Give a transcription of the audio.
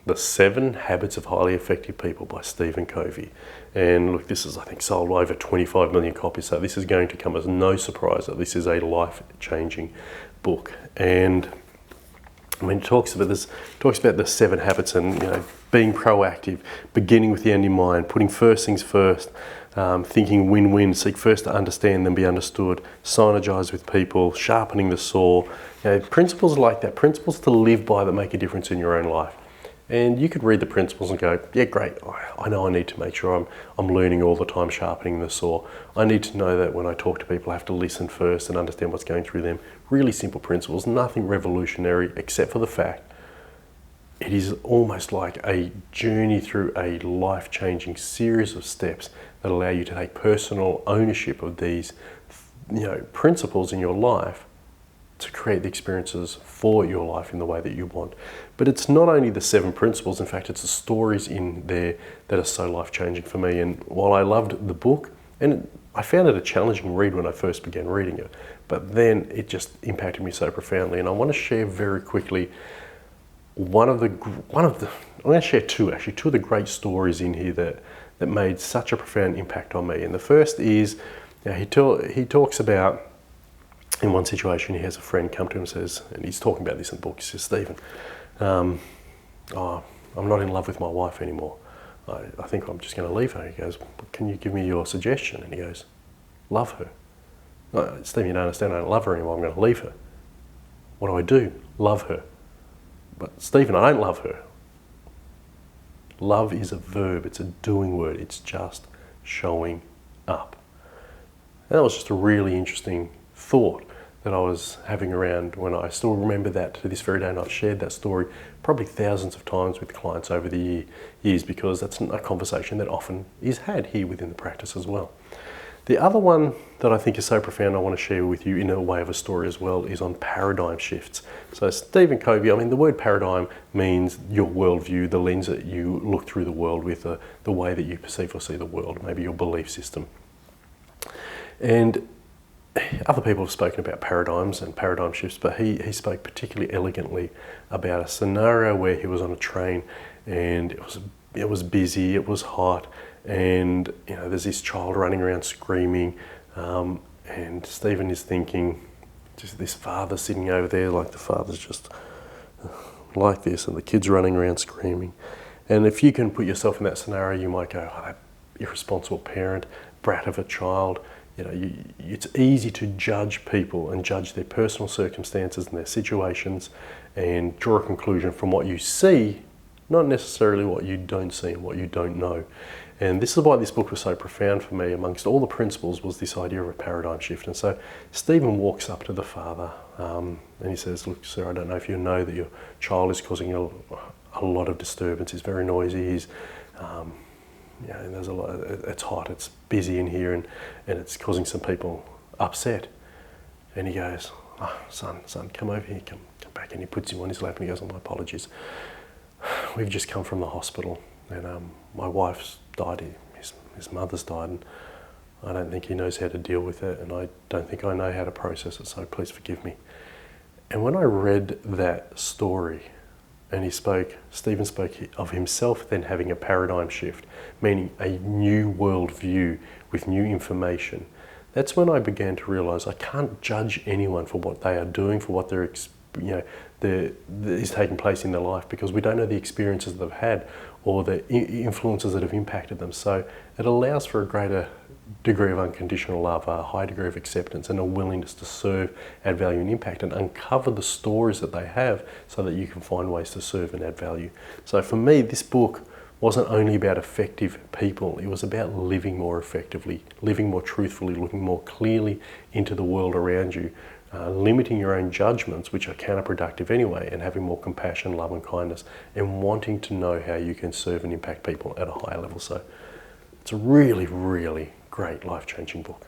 The 7 Habits of Highly Effective People by Stephen Covey. And look, this is, I think, sold over 25 million copies, so this is going to come as no surprise that this is a life-changing book. And I mean, it talks about the 7 habits, and being proactive, beginning with the end in mind, putting first things first, thinking win-win, seek first to understand then be understood, synergize with people, sharpening the saw. Principles like that, principles to live by that make a difference in your own life. And you could read the principles and go, yeah, great, I know I need to make sure I'm learning all the time, sharpening the saw. I need to know that when I talk to people, I have to listen first and understand what's going through them. Really simple principles, nothing revolutionary, except for the fact it is almost like a journey through a life-changing series of steps that allow you to take personal ownership of these principles in your life to create the experiences for your life in the way that you want. But it's not only the 7 principles, in fact, it's the stories in there that are so life-changing for me. And while I loved the book, and I found it a challenging read when I first began reading it, but then it just impacted me so profoundly. And I want to share very quickly I'm going to share two of the great stories in here that made such a profound impact on me. And the first is, he talks about, in one situation, he has a friend come to him and says, and he's talking about this in the book, he says, Stephen, I'm not in love with my wife anymore. I think I'm just going to leave her. He goes, can you give me your suggestion? And he goes, love her. No, Stephen, you don't understand, I don't love her anymore, I'm going to leave her. What do? Love her. But Stephen, I don't love her. Love is a verb, it's a doing word, it's just showing up. And that was just a really interesting thought that I was having around when I still remember that to this very day, and I've shared that story probably thousands of times with clients over the years, because that's a conversation that often is had here within the practice as well. The other one that I think is so profound I want to share with you in a way of a story as well is on paradigm shifts. So Stephen Covey, I mean, the word paradigm means your worldview, the lens that you look through the world with, the way that you perceive or see the world, maybe your belief system. And other people have spoken about paradigms and paradigm shifts, but he spoke particularly elegantly about a scenario where he was on a train and it was busy, it was hot, and there's this child running around screaming, and Stephen is thinking, just this father sitting over there, like the father's just like this, and the kid's running around screaming. And if you can put yourself in that scenario, you might go, oh, that irresponsible parent, brat of a child. It's easy to judge people and judge their personal circumstances and their situations and draw a conclusion from what you see, not necessarily what you don't see and what you don't know. And this is why this book was so profound for me. Amongst all the principles was this idea of a paradigm shift. And so Stephen walks up to the father and he says, look, sir, I don't know if you know that your child is causing a lot of disturbance. He's very noisy. He's and there's a lot. It's hot. It's busy in here, and it's causing some people upset. And he goes, oh, son, come over here, come back. And he puts him on his lap and he goes, oh, my apologies. We've just come from the hospital, and my wife's died. His mother's died, and I don't think he knows how to deal with it, and I don't think I know how to process it. So please forgive me. And when I read that story, and Stephen spoke of himself then having a paradigm shift, meaning a new worldview with new information. That's when I began to realise I can't judge anyone for what they are doing, for what is taking place in their life, because we don't know the experiences they've had or the influences that have impacted them. So it allows for a greater degree of unconditional love, a high degree of acceptance, and a willingness to serve, add value and impact, and uncover the stories that they have so that you can find ways to serve and add value. So for me, this book wasn't only about effective people, it was about living more effectively, living more truthfully, looking more clearly into the world around you, limiting your own judgments, which are counterproductive anyway, and having more compassion, love and kindness, and wanting to know how you can serve and impact people at a higher level. So it's a really, really great life-changing book.